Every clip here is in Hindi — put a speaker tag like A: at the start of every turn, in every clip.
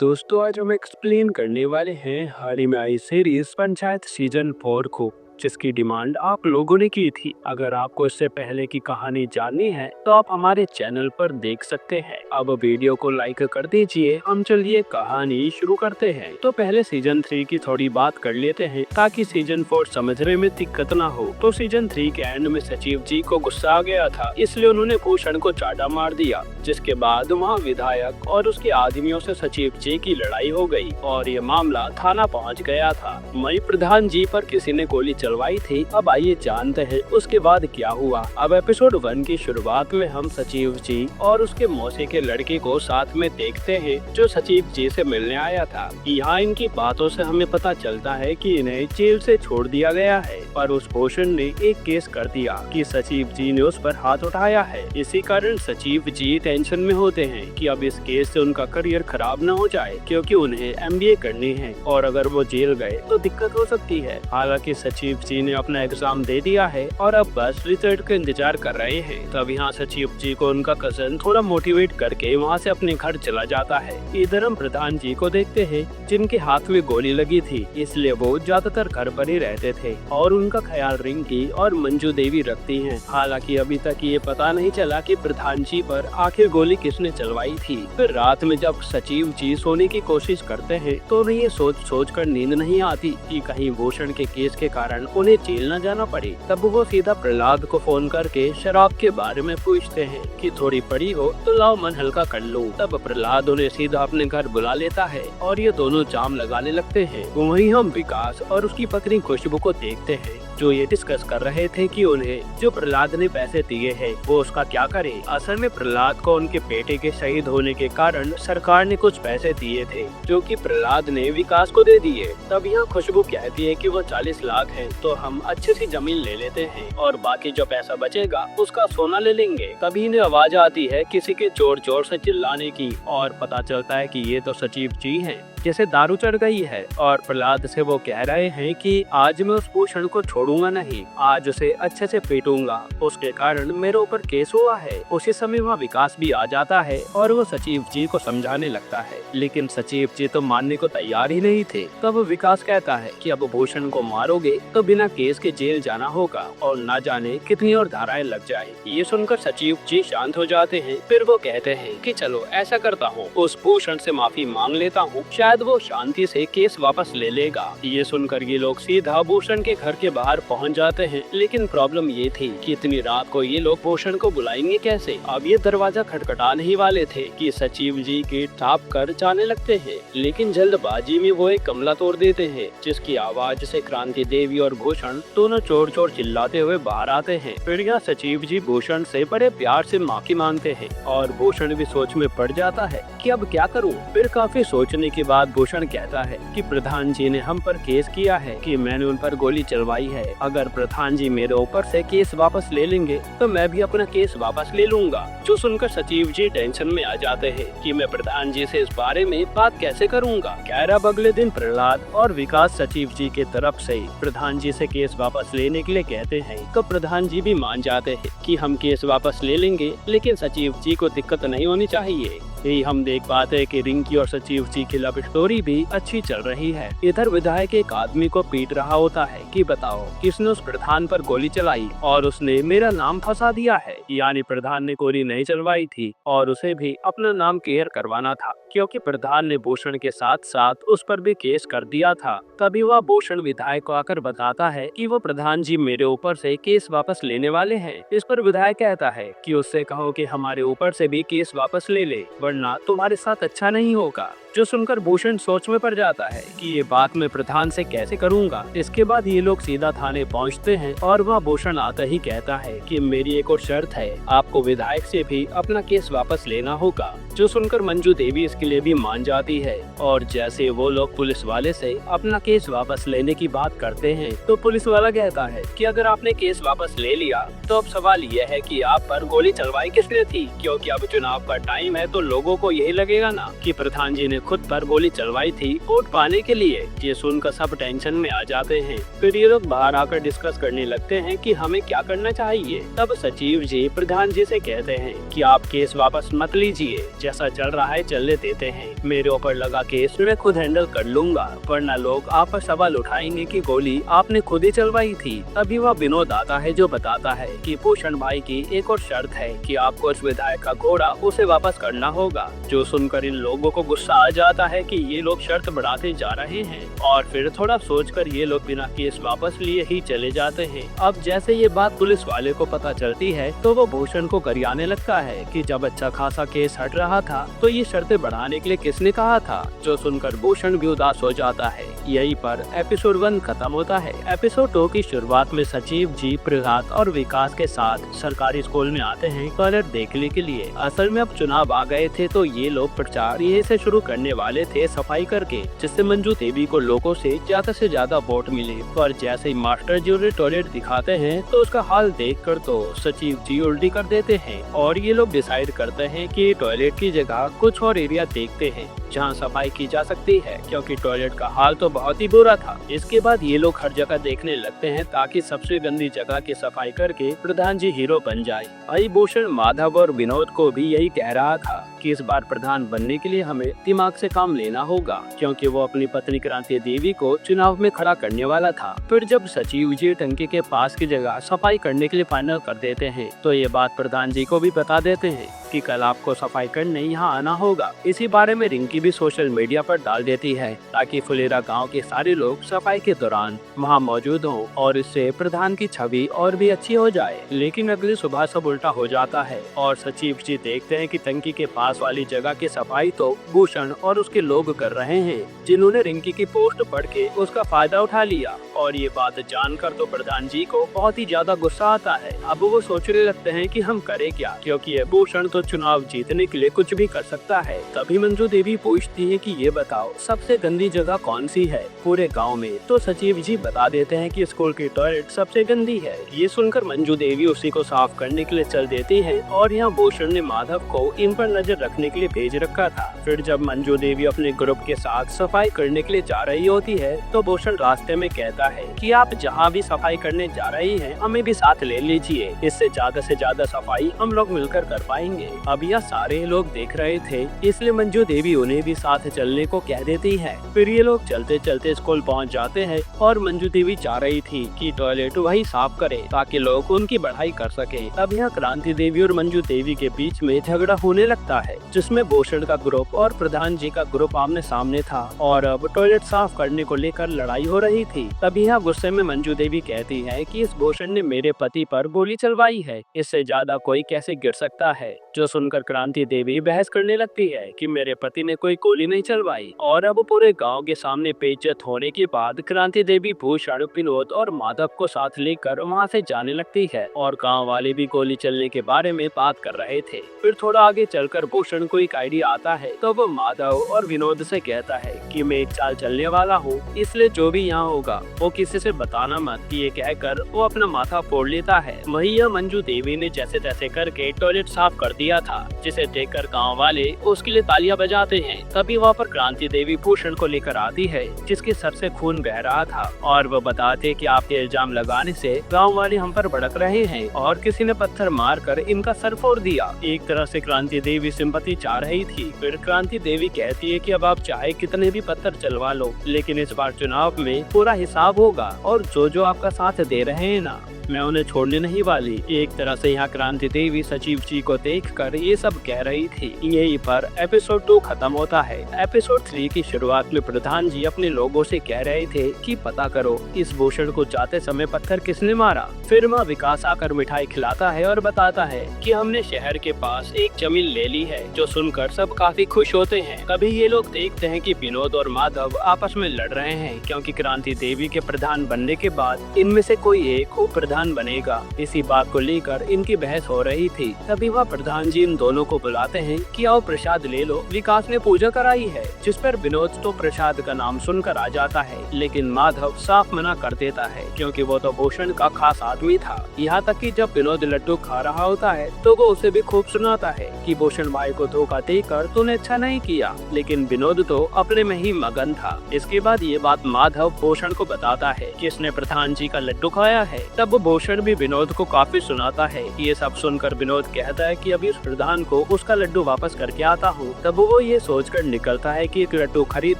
A: दोस्तों आज हम एक्सप्लेन करने वाले हैं हाल ही में आई सीरीज पंचायत सीजन 4 को, जिसकी डिमांड आप लोगों ने की थी। अगर आपको इससे पहले की कहानी जाननी है तो आप हमारे चैनल पर देख सकते हैं। अब वीडियो को लाइक कर दीजिए। हम चलिए कहानी शुरू करते हैं। तो पहले सीजन 3 की थोड़ी बात कर लेते हैं ताकि सीजन 4 समझने में दिक्कत ना हो। तो सीजन 3 के एंड में सचिव जी को गुस्सा आ गया था, इसलिए उन्होंने भूषण को चाटा मार दिया, जिसके बाद वहाँ विधायक और उसके आदमियों से सचिव जी की लड़ाई हो गई और ये मामला थाना पहुँच गया था। मई प्रधान जी पर किसी ने गोली चलवाई थी। अब आइए जानते हैं उसके बाद क्या हुआ। अब एपिसोड 1 की शुरुआत में हम सचिव जी और उसके मौसी के लड़के को साथ में देखते हैं, जो सचिव जी से मिलने आया था। यहाँ इनकी बातों से हमें पता चलता है कि इन्हें जेल से छोड़ दिया गया है, पर उस भूषण ने एक केस कर दिया कि सचिव जी ने उस पर हाथ उठाया है। इसी कारण सचिव जी टेंशन में होते हैं कि अब इस केस से उनका करियर खराब न हो जाए, क्योंकि उन्हें MBA करनी है और अगर वो जेल गए तो दिक्कत हो सकती है। हालांकि सचिव जी ने अपना एग्जाम दे दिया है और अब बस रिजल्ट का इंतजार कर रहे हैं। तब यहाँ सचिव जी को उनका कजन थोड़ा मोटिवेट करके वहाँ से अपने घर चला जाता है। इधर हम प्रधान जी को देखते हैं, जिनके हाथ में गोली लगी थी, इसलिए वो ज्यादातर घर पर ही रहते थे और उनका ख्याल रिंकी और मंजू देवी रखती हैं। हालांकि अभी तक ये पता नहीं चला कि प्रधान जी पर आखिर गोली किसने चलवाई थी। फिर रात में जब सचिव जी सोने की कोशिश करते हैं तो उन्हें ये सोच कर नींद नहीं आती कि कहीं भूषण के केस के कारण उन्हें जेल न जाना पड़े। तब वो सीधा प्रहलाद को फोन करके शराब के बारे में पूछते हैं कि थोड़ी पड़ी हो तो लाओ मन हल्का कर लो। तब प्रहलाद उन्हें सीधा अपने घर बुला लेता है और ये दोनों जाम लगाने लगते हैं। वहीं हम विकास और उसकी पत्नी खुशबू को देखते हैं, जो ये डिस्कस कर रहे थे कि उन्हें जो प्रहलाद ने पैसे दिए हैं वो उसका क्या करे। असल में प्रहलाद को उनके बेटे के शहीद होने के कारण सरकार ने कुछ पैसे दिए थे, जो कि प्रहलाद ने विकास को दे दिए। तब यहाँ खुशबू कहती है कि वो 40 लाख है तो हम अच्छी सी जमीन ले लेते हैं और बाकी जो पैसा बचेगा उसका सोना ले लेंगे। तभी इन्हें आवाज आती है किसी के जोर जोर से चिल्लाने की और पता चलता है कि ये तो सचिव जी हैं, जैसे दारू चढ़ गई है। और प्रहलाद से वो कह रहे हैं कि आज मैं उस भूषण को छोड़ूंगा नहीं, आज उसे अच्छे से पीटूंगा, उसके कारण मेरे ऊपर केस हुआ है। उसी समय वहाँ विकास भी आ जाता है और वो सचिव जी को समझाने लगता है, लेकिन सचिव जी तो मानने को तैयार ही नहीं थे। तब विकास कहता है कि अब भूषण को मारोगे तो बिना केस के जेल जाना होगा और ना जाने कितनी और धाराएं लग जाए। ये सुनकर सचिव जी शांत हो जाते हैं। फिर वो कहते हैं कि चलो ऐसा करता हूँ, उस भूषण से माफी मांग लेता हूँ, शायद वो शांति से केस वापस ले लेगा। ये सुनकर ये लोग सीधा भूषण के घर के बाहर पहुंच जाते हैं, लेकिन प्रॉब्लम ये थी कि इतनी रात को ये लोग भूषण को बुलाएंगे कैसे। अब ये दरवाजा खटखटाने ही वाले थे कि सचिव जी गेट टाप कर जाने लगते हैं, लेकिन जल्दबाजी में वो एक कमला तोड़ देते हैं, जिसकी आवाज से क्रांति देवी और भूषण दोनों चोर चोर चिल्लाते हुए बाहर आते हैं। फिर यहाँ सचिव जी भूषण से बड़े प्यार से माफी मांगते हैं और भूषण भी सोच में पड़ जाता है कि अब क्या करूं। फिर काफी सोचने के बाद भूषण कहता है कि प्रधान जी ने हम पर केस किया है कि मैंने उन पर गोली चलवाई है। अगर प्रधान जी मेरे ऊपर से केस वापस ले लेंगे तो मैं भी अपना केस वापस ले लूंगा। जो सुनकर सचिव जी टेंशन में आ जाते हैं कि मैं प्रधान जी से इस बारे में बात कैसे करूंगा। खैर अब अगले दिन प्रहलाद और विकास सचिव जी के तरफ से प्रधान जी से केस वापस लेने के लिए कहते हैं, तो प्रधान जी भी मान जाते हैं कि हम केस वापस ले लेंगे, लेकिन सचिव जी को दिक्कत नहीं होनी चाहिए। यही हम देख पाते हैं कि रिंकी और सचिव जी की लव स्टोरी भी अच्छी चल रही है। इधर विधायक एक आदमी को पीट रहा होता है कि बताओ किसने उस प्रधान पर गोली चलाई और उसने मेरा नाम फंसा दिया है। यानी प्रधान ने गोली नहीं चलवाई थी और उसे भी अपना नाम क्लियर करवाना था, क्योंकि प्रधान ने भूषण के साथ साथ उस पर भी केस कर दिया था। तभी वह भूषण विधायक को आकर बताता है कि वो प्रधान जी मेरे ऊपर से केस वापस लेने वाले हैं। इस पर विधायक कहता है कि उससे कहो कि हमारे ऊपर से भी केस वापस ले ले, वरना तुम्हारे साथ अच्छा नहीं होगा। जो सुनकर भूषण सोच में पड़ जाता है कि ये बात मैं प्रधान से कैसे करूंगा। इसके बाद ये लोग सीधा थाने पहुंचते हैं और वह भूषण आता ही कहता है कि मेरी एक और शर्त है, आपको विधायक से भी अपना केस वापस लेना होगा। जो सुनकर मंजू देवी इसके लिए भी मान जाती है और जैसे वो लोग पुलिस वाले से अपना केस वापस लेने की बात करते हैं, तो पुलिस वाला कहता है कि अगर आपने केस वापस ले लिया तो अब सवाल यह है कि आप पर गोली चलवाई किसने थी, क्योंकि अब चुनाव का टाइम है तो लोगों को यही लगेगा ना कि प्रधान जी ने खुद पर गोली चलवाई थी वोट पाने के लिए। ये सुनकर सब टेंशन में आ जाते हैं। फिर ये लोग बाहर आकर डिस्कस करने लगते हैं कि हमें क्या करना चाहिए। तब सचिव जी प्रधान जी से कहते हैं कि आप केस वापस मत लीजिए, जैसा चल रहा है चलने देते हैं, मेरे ऊपर लगा केस मैं खुद हैंडल कर लूंगा, वरना लोग आप पर सवाल उठाएंगे कि गोली आपने खुद ही चलवाई थी। तभी वह विनोद आता है जो बताता है कि भूषण भाई की एक और शर्त है कि आपको उस विधायक का घोड़ा उसे वापस करना होगा। जो सुनकर इन लोगों को गुस्सा आ जाता है कि ये लोग शर्त बढ़ाते जा रहे हैं, और फिर थोड़ा सोचकर ये लोग बिना केस वापस लिए ही चले जाते हैं। अब जैसे ये बात पुलिस वाले को पता चलती है तो वो भूषण को गरियाने लगता है कि जब अच्छा खासा केस हट रहा था तो ये शर्तें बढ़ाने के लिए किसने कहा था। जो सुनकर भूषण भी उदास हो जाता है। यहीं पर एपिसोड 1 खत्म होता है। एपिसोड 2 की शुरुआत में सचिव जी प्रभात और विकास के साथ सरकारी स्कूल में आते हैं टॉयलेट देखने के लिए। असल में अब चुनाव आ गए थे तो ये लोग प्रचार यही से शुरू करने वाले थे सफाई करके, जिससे मंजू देवी को लोगों से ज्यादा वोट मिले। पर जैसे ही मास्टर जी उन्हें टॉयलेट दिखाते हैं तो उसका हाल देखकर तो सचिव जी उल्टी कर देते हैं और ये लोग डिसाइड करते हैं कि टॉयलेट की जगह कुछ और एरिया देखते हैं जहां सफाई की जा सकती है, क्योंकि टॉयलेट का हाल तो बहुत ही बुरा था। इसके बाद ये लोग हर जगह देखने लगते हैं ताकि सबसे गंदी जगह की सफाई करके प्रधान जी हीरो बन जाए। भाई भूषण माधव और विनोद को भी यही कह रहा था कि इस बार प्रधान बनने के लिए हमें दिमाग से काम लेना होगा, क्योंकि वो अपनी पत्नी क्रांति देवी को चुनाव में खड़ा करने वाला था। फिर जब सचिव जी टंकी के पास की जगह सफाई करने के लिए फाइनल कर देते हैं तो ये बात प्रधान जी को भी बता देते हैं कि कल आपको सफाई करने यहाँ आना होगा। इसी बारे में रिंकी भी सोशल मीडिया पर डाल देती है ताकि फुलेरा गांव के सारे लोग सफाई के दौरान वहाँ मौजूद हों और इससे प्रधान की छवि और भी अच्छी हो जाए। लेकिन अगली सुबह सब उल्टा हो जाता है और सचिव जी देखते हैं कि टंकी के पास वाली जगह की सफाई तो भूषण और उसके लोग कर रहे हैं, जिन्होंने रिंकी की पोस्ट पढ़ के उसका फायदा उठा लिया। और ये बात जानकर तो प्रधान जी को बहुत ही ज्यादा गुस्सा आता है। अब वो सोचने लगते हैं कि हम करें क्या, क्योंकि ये भूषण तो चुनाव जीतने के लिए कुछ भी कर सकता है। तभी मंजू देवी पूछती है कि ये बताओ सबसे गंदी जगह कौन सी है पूरे गांव में। तो सचिव जी बता देते हैं कि स्कूल की टॉयलेट सबसे गंदी है। ये सुनकर मंजू देवी उसी को साफ करने के लिए चल देती है और यहाँ भूषण ने माधव को इन पर नजर रखने के लिए भेज रखा था। फिर जब मंजू देवी अपने ग्रुप के साथ सफाई करने के लिए जा रही होती है तो भूषण रास्ते में कहता है कि आप जहाँ भी सफाई करने जा रही हैं हमें भी साथ ले लीजिए, इससे ज्यादा सफाई हम लोग मिलकर कर पाएंगे। अब यह सारे लोग देख रहे थे, इसलिए मंजू देवी उन्हें भी साथ चलने को कह देती है। फिर ये लोग चलते चलते स्कूल पहुंच जाते हैं और मंजू देवी चाह रही थी कि टॉयलेट वही साफ करे ताकि लोग उनकी बढ़ाई कर सके। अब यहाँ क्रांति देवी और मंजू देवी के बीच में झगड़ा होने लगता है, जिसमें भूषण का ग्रुप और प्रधान जी का ग्रुप आमने सामने था और अब टॉयलेट साफ करने को लेकर लड़ाई हो रही थी। तभी यहाँ गुस्से में मंजू देवी कहती है कि इस भूषण ने मेरे पति पर गोली चलवाई है, इससे ज्यादा कोई कैसे गिर सकता है। जो सुनकर क्रांति देवी बहस करने लगती है कि मेरे पति ने कोई गोली नहीं चलवाई। और अब पूरे गांव के सामने बेइज्जत होने के बाद क्रांति देवी भूषण, विनोद और माधव को साथ लेकर वहां से जाने लगती है और गांव वाले भी गोली चलने के बारे में बात कर रहे थे। फिर थोड़ा आगे चलकर भूषण को एक आइडिया आता है तो वो माधव और विनोद से कहता है कि मैं एक चाल चलने वाला हूँ, इसलिए जो भी यहाँ होगा वो किसी से बताना मत। ये कहकर वो अपना माथा फोड़ लेता है। वही यह मंजू देवी ने जैसे तैसे करके टॉयलेट साफ कर दिया था, जिसे देखकर गांव वाले उसके लिए तालियां बजाते हैं। तभी वहाँ पर क्रांति देवी भूषण को लेकर आती है, जिसके सर से खून बह रहा था और वो बताते कि आपके इल्जाम लगाने से गांव वाले हम पर भड़क रहे हैं और किसी ने पत्थर मारकर इनका सर फोड़ दिया। एक तरह से क्रांति देवी सिंपैथी चाह रही थी। फिर क्रांति देवी कहती है कि अब आप चाहे कितने भी पत्थर चलवा लो, लेकिन इस बार चुनाव में पूरा हिसाब होगा और जो आपका साथ दे रहे हैं ना, मैं उन्हें छोड़ने नहीं वाली। एक तरह से यहाँ क्रांति देवी सचिव जी को देखकर ये सब कह रही थी। यहीं पर एपिसोड 2 खत्म होता है। एपिसोड 3 की शुरुआत में प्रधान जी अपने लोगों से कह रहे थे कि पता करो इस भूषण को जाते समय पत्थर किसने मारा। फिर माँ विकास आकर मिठाई खिलाता है और बताता है कि हमने शहर के पास एक जमीन ले ली है। जो सुनकर सब काफी खुश होते हैं। तभी ये लोग देखते हैं कि विनोद और माधव आपस में लड़ रहे हैं, क्योंकि क्रांति देवी के प्रधान बनने के बाद इनमें से कोई एक को प्रधान बनेगा। इसी बात को लेकर इनकी बहस हो रही थी। तभी वह प्रधान जी इन दोनों को बुलाते हैं कि आओ प्रसाद ले लो, विकास ने पूजा कराई है। जिस पर विनोद तो प्रसाद का नाम सुनकर आ जाता है, लेकिन माधव साफ मना कर देता है, क्योंकि वो तो भूषण का खास आदमी था। यहाँ तक कि जब विनोद लड्डू खा रहा होता है तो वो उसे भी खूब सुनाता है कि भूषण भाई को धोखा देकर तूने अच्छा नहीं किया, लेकिन विनोद तो अपने में ही मगन था। इसके बाद ये बात माधव भूषण को बताता है कि इसने प्रधान जी का लड्डू खाया है। तब भूषण भी विनोद को काफी सुनाता है। ये सब सुनकर विनोद कहता है कि अभी उस प्रधान को उसका लड्डू वापस करके आता हूँ। तब वो ये सोचकर निकलता है कि एक लड्डू खरीद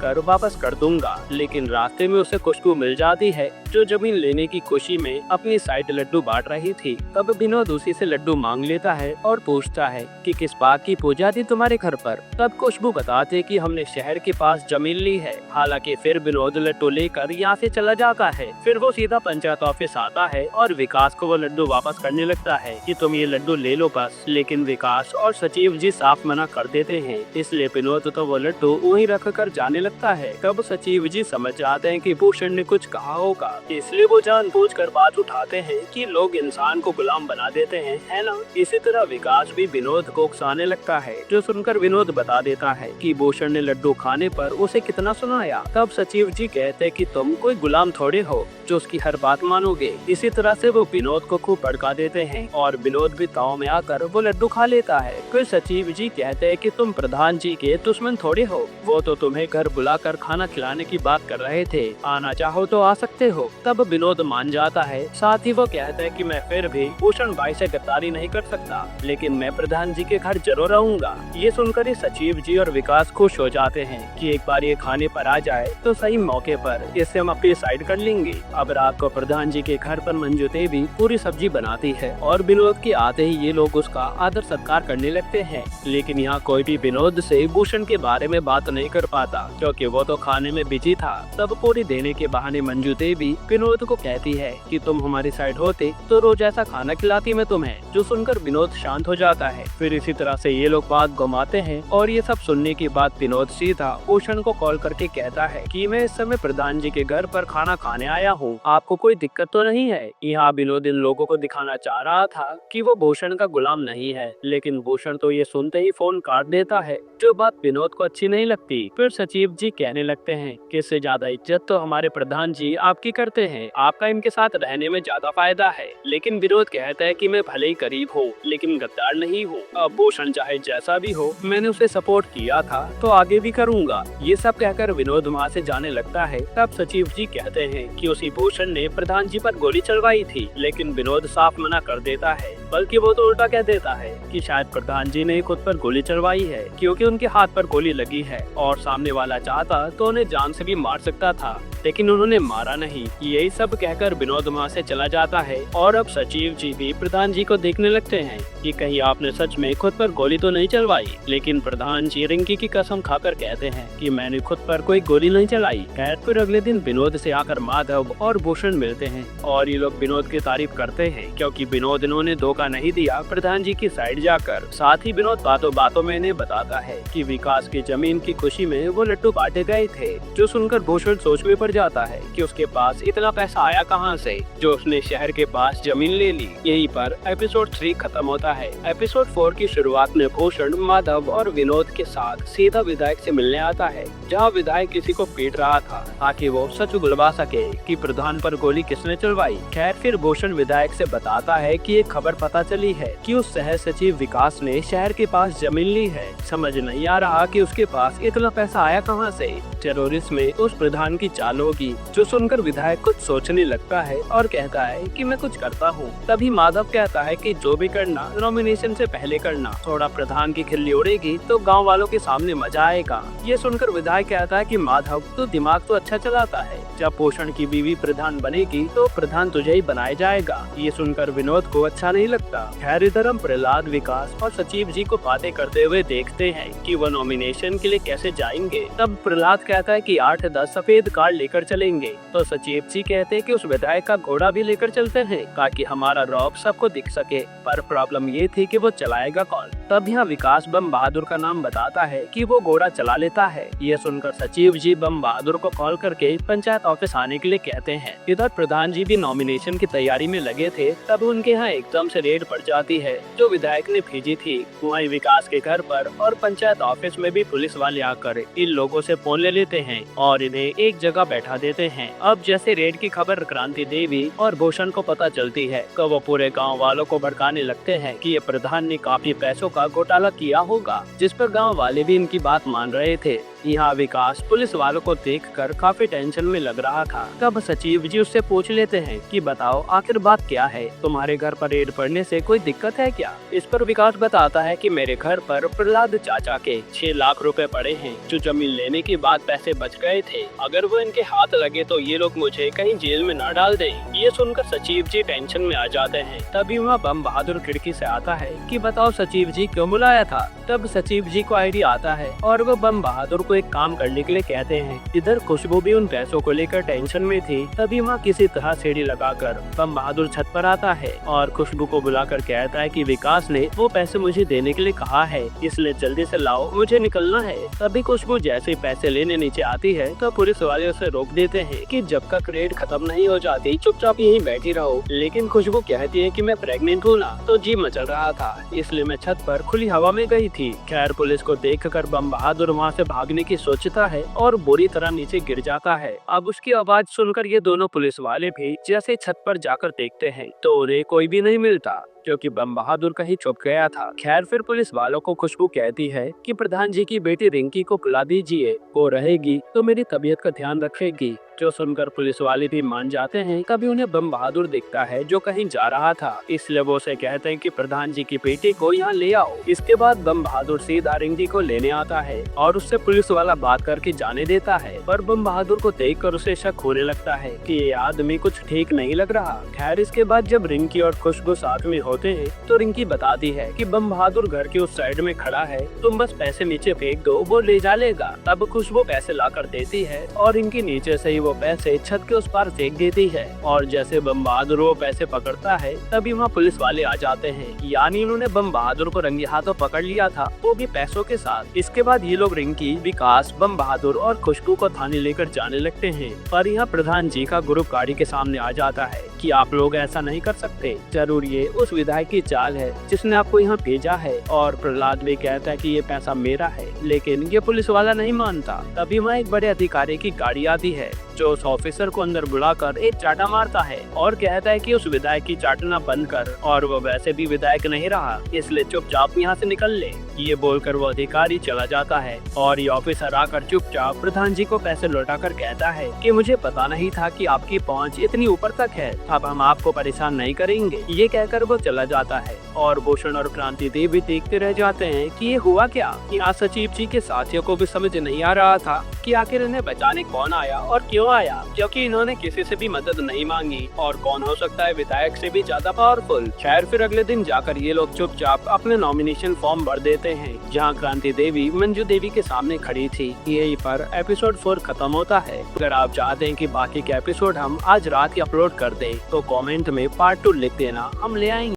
A: कर वापस कर दूंगा, लेकिन रास्ते में उसे खुशबू मिल जाती है जो जमीन लेने की खुशी में अपनी साइड लड्डू बांट रही थी। तब विनोद उसी से लड्डू मांग लेता है और पूछता है कि किस बात की पूजा थी तुम्हारे घर पर। तब खुशबू बताते कि हमने शहर के पास जमीन ली है। हालांकि फिर विनोद लड्डू लेकर यहाँ से चला जाता है। फिर वो सीधा पंचायत ऑफिस आता है और विकास को वो लड्डू वापस करने लगता है कि तुम ये लड्डू ले लो बस। लेकिन विकास और सचिव जी साफ मना कर देते हैं, इसलिए विनोद तो वो लड्डू वहीं रख कर जाने लगता है। तब सचिव जी समझ जाते हैं कि भूषण ने कुछ कहा होगा, इसलिए वो जानबूझकर बात उठाते हैं कि लोग इंसान को गुलाम बना देते हैं, है ना। इसी तरह विकास भी विनोद को उकसाने लगता है, जो सुनकर विनोद बता देता है कि भूषण ने लड्डू खाने पर उसे कितना सुनाया। तब सचिव जी कहते हैं कि तुम कोई गुलाम थोड़े हो जो उसकी हर बात मानोगे। इसी तरह से वो विनोद को खूब भड़का देते हैं और विनोद भी ताव में आकर वो लड्डू खा लेता है। फिर सचिव जी कहते हैं कि तुम प्रधान जी के दुश्मन थोड़े हो, वो तो तुम्हें घर बुलाकर खाना खिलाने की बात कर रहे थे, आना चाहो तो आ सकते हो। तब विनोद मान जाता है। साथ ही वो कहता है कि मैं फिर भी भूषण भाई से गद्दारी नहीं कर सकता, लेकिन मैं प्रधान जी के घर जरूर आऊंगा। ये सुनकर ही सचिव जी और विकास खुश हो जाते हैं कि एक बार ये खाने पर आ जाए तो सही मौके पर इससे हम अपनी साइड कर लेंगे। अब रात को प्रधान जी के घर पर मंजू देवी पूरी सब्जी बनाती है और विनोद के आते ही ये लोग उसका आदर सत्कार करने लगते हैं। लेकिन यहाँ कोई भी विनोद से भूषण के बारे में बात नहीं कर पाता, क्योंकि वो तो खाने में बिजी था। तब पूरी देने के बहाने मंजू देवी विनोद को कहती है कि तुम हमारी साइड होते तो रोज ऐसा खाना खिलाती मैं तुम्हें, जो सुनकर विनोद शांत हो जाता है। फिर इसी तरह से ये लोग बात घुमाते हैं और ये सब सुनने के बाद विनोद सीधा भूषण को कॉल करके कहता है कि मैं इस समय प्रधान जी के घर पर खाना खाने आया हूँ, आपको कोई दिक्कत तो नहीं है। यहाँ विनोद इन लोगों को दिखाना चाह रहा था कि वो भूषण का गुलाम नहीं है, लेकिन भूषण तो ये सुनते ही फोन काट देता है, जो बात विनोद को अच्छी नहीं लगती। फिर सचिव जी कहने लगते हैं कि इससे ज्यादा इज्जत तो हमारे प्रधान जी आपकी करते हैं, आपका इनके साथ रहने में ज्यादा फायदा है। लेकिन विनोद कहता है कि मैं भले ही करीब हूँ लेकिन गद्दार नहीं हूँ। अब भूषण चाहे जैसा भी हो, मैंने उसे सपोर्ट किया था तो आगे भी करूँगा। ये सब कहकर विनोद वहाँ से जाने लगता है। तब सचिव जी कहते हैं कि उसी भूषण ने प्रधान जी पर गोली चलवाई थी, लेकिन विनोद साफ मना कर देता है, बल्कि वो तो उल्टा कह देता है कि शायद प्रधान जी ने खुद पर गोली चलवाई है, क्योंकि उनके हाथ पर गोली लगी है और सामने वाला चाहता तो उन्हें जान से भी मार सकता था, लेकिन उन्होंने मारा नहीं। यही सब कहकर विनोद वहाँ से चला जाता है। और अब सचिव जी भी प्रधान जी को देखने लगते हैं कि कहीं आपने सच में खुद पर गोली तो नहीं चलवाई। लेकिन प्रधान जी रिंकी की कसम खाकर कहते हैं कि मैंने खुद पर कोई गोली नहीं चलाई। खैर फिर अगले दिन विनोद से आकर माधव और भूषण मिलते हैं और ये लोग विनोद की तारीफ करते हैं, क्योंकि विनोद इन्होंने धोखा नहीं दिया प्रधान जी की साइड जाकर। साथ ही विनोद बातों बातों में इन्हें बताता है कि विकास की जमीन की खुशी में वो लड्डू बांटे गए थे, जो सुनकर भूषण सोच में पड़ जाता है कि उसके पास इतना पैसा आया कहां से, जो उसने शहर के पास जमीन ले ली। यहीं पर एपिसोड 3 खत्म होता है। एपिसोड 4 की शुरुआत में भूषण माधव और विनोद के साथ सीधा विधायक से मिलने आता है, जहां विधायक किसी को पीट रहा था ताकि वो सच उगलवा सके कि प्रधान पर गोली किसने चलवाई। खैर फिर भूषण विधायक से बताता है कि एक खबर पता चली है कि उस शहर सचिव विकास ने शहर के पास जमीन ली है। समझ नहीं आ रहा कि उसके पास इतना पैसा आया कहां से। जरूर इसमें उस प्रधान की चाल होगी। जो सुनकर विधायक कुछ सोचने लगता है और कहता है कि मैं कुछ करता हूँ। तभी माधव कहता है कि जो भी करना नॉमिनेशन से पहले करना, थोड़ा प्रधान की खिल्ली उड़ेगी तो गांव वालों के सामने मजा आएगा। ये सुनकर विधायक कहता है कि माधव तो दिमाग तो अच्छा चलाता है, जब भूषण की बीवी प्रधान बनेगी तो प्रधान तुझे ही बनाया जाएगा। ये सुनकर विनोद को अच्छा नहीं लगता। खैर इधर हम प्रहलाद, विकास और सचिव जी को बातें करते हुए देखते हैं कि वो नॉमिनेशन के लिए कैसे जाएंगे। तब प्रहलाद कहता है कि 8-10 सफेद कार लेकर चलेंगे, तो सचिव जी कहते हैं कि उस विधायक का घोड़ा भी लेकर चलते हैं ताकि हमारा रौब सबको दिख सके। पर प्रॉब्लम ये थी कि वो चलाएगा कौन। तब यहाँ विकास बम बहादुर का नाम बताता है कि वो घोड़ा चला लेता है। ये सुनकर सचिव जी बम बहादुर को कॉल करके पंचायत ऑफिस आने के लिए कहते हैं। इधर प्रधान जी भी नॉमिनेशन की तैयारी में लगे थे, तब उनके यहाँ एकदम से रेड पड़ जाती है जो विधायक ने भेजी थी। वहीं विकास के घर पर और पंचायत ऑफिस में भी पुलिस वाले आकर इन लोगों से फोन ले लेते हैं और इन्हें एक जगह बैठा देते हैं। अब जैसे रेड की खबर क्रांति देवी और भूषण को पता चलती है तो वो पूरे गांव वालों को भड़काने लगते हैं कि ये प्रधान ने काफी पैसों का घोटाला किया होगा, जिस पर गांव वाले भी इनकी बात मान रहे थे। यहाँ विकास पुलिस वालों को देखकर काफी टेंशन में लग रहा था। तब सचिव जी उससे पूछ लेते हैं कि बताओ आखिर बात क्या है, तुम्हारे घर पर रेड पड़ने से कोई दिक्कत है क्या। इस पर विकास बताता है कि मेरे घर पर प्रहलाद चाचा के 6 लाख रुपए पड़े हैं, जो जमीन लेने के बाद पैसे बच गए थे। अगर वो इनके हाथ लगे तो ये लोग मुझे कहीं जेल में न डाल दें। ये सुनकर सचिव जी टेंशन में आ जाते हैं। तभी वहाँ बम बहादुर खिड़की से आता है कि बताओ सचिव जी क्यों बुलाया था। तब सचिव जी को आइडिया आता है और वो बम बहादुर को एक काम करने के लिए कहते हैं। इधर खुशबू भी उन पैसों को लेकर टेंशन में थी। तभी वहाँ किसी तरह सीढ़ी लगाकर बम बहादुर छत पर आता है और खुशबू को बुलाकर कहता है कि विकास ने वो पैसे मुझे देने के लिए कहा है, इसलिए जल्दी से लाओ, मुझे निकलना है। तभी खुशबू जैसे पैसे लेने नीचे आती है तो पुलिस वाले उसे रोक देते हैं कि जब तक रेड खत्म नहीं हो जाती चुपचाप यहीं बैठी रहो। लेकिन खुशबू कहती है कि मैं प्रेग्नेंट हूँ ना, तो जी मचल रहा था, इसलिए मैं छत पर खुली हवा में गई थी। खैर पुलिस को देखकर बम बहादुर वहाँ से भागने की सोचता है और बुरी तरह नीचे गिर जाता है। अब उसकी आवाज सुनकर ये दोनों पुलिस वाले भी जैसे छत पर जाकर देखते हैं तो उन्हें कोई भी नहीं मिलता, क्योंकि बम बहादुर कहीं छुप गया था। खैर फिर पुलिस वालों को खुशबू कहती है कि प्रधान जी की बेटी रिंकी को बुला दीजिए, वो रहेगी तो मेरी तबीयत का ध्यान रखेगी। जो सुनकर पुलिस वाले भी मान जाते हैं। कभी उन्हें बम बहादुर दिखता है जो कहीं जा रहा था, इसलिए वो उसे कहते हैं कि प्रधान जी की बेटी को यहाँ ले आओ। इसके बाद बम बहादुर सीधा रिंकी को लेने आता है और उससे पुलिस वाला बात करके जाने देता है। पर बम बहादुर को देखकर उसे शक होने लगता है कि ये आदमी कुछ ठीक नहीं लग रहा। खैर इसके बाद जब रिंकी और खुशबू साथ में होते हैं तो रिंकी बताती है कि बम बहादुर घर के उस साइड में खड़ा है, तुम बस पैसे नीचे फेंक दो, वो ले जा लेगा। तब खुशबू पैसे लाकर देती है और रिंकी नीचे से ही वो पैसे छत के उस पार फेंक देती है। और जैसे बम बहादुर वो पैसे पकड़ता है तभी वहाँ पुलिस वाले आ जाते हैं, यानी उन्होंने बम बहादुर को रंगे हाथों पकड़ लिया था, वो भी पैसों के साथ। इसके बाद ये लोग रिंकी, विकास, बम बहादुर और खुशबू को थाने लेकर जाने लगते हैं। पर यहाँ प्रधान जी का ग्रुप गाड़ी के सामने आ जाता है कि आप लोग ऐसा नहीं कर सकते, जरूर ये उस विधायक की चाल है जिसने आपको यहाँ भेजा है। और प्रहलाद भी कहता है कि ये पैसा मेरा है, लेकिन ये पुलिस वाला नहीं मानता। तभी वहाँ एक बड़े अधिकारी की गाड़ी आती है जो उस ऑफिसर को अंदर बुलाकर एक चाटा मारता है और कहता है कि उस विधायक की चाटना बंद कर, और वो वैसे भी विधायक नहीं रहा, इसलिए चुपचाप यहाँ से निकल ले। ये बोलकर वो अधिकारी चला जाता है और ये ऑफिसर आकर चुपचाप प्रधान जी को पैसे लौटाकर कहता है कि मुझे पता नहीं था कि आपकी पहुंच इतनी ऊपर तक है, अब हम आपको परेशान नहीं करेंगे। ये कहकर वो चला जाता है और भूषण और क्रांति देव भी देखते रह जाते हैं कि ये हुआ क्या। यहाँ सचिव जी के साथियों को भी समझ नहीं आ रहा था कि आखिर इन्हें बचाने कौन आया और क्यों आया, क्योंकि इन्होंने किसी से भी मदद नहीं मांगी और कौन हो सकता है विधायक से भी ज्यादा पावरफुल। खैर फिर अगले दिन जाकर ये लोग चुपचाप अपने नॉमिनेशन फॉर्म भर देते हैं, जहाँ क्रांति देवी मंजू देवी के सामने खड़ी थी। यही पर एपिसोड 4 खत्म होता है। अगर आप चाहते हैं कि बाकी के एपिसोड हम आज रात ही अपलोड कर दें तो कमेंट में पार्ट 2 लिख देना, हम ले आएंगे।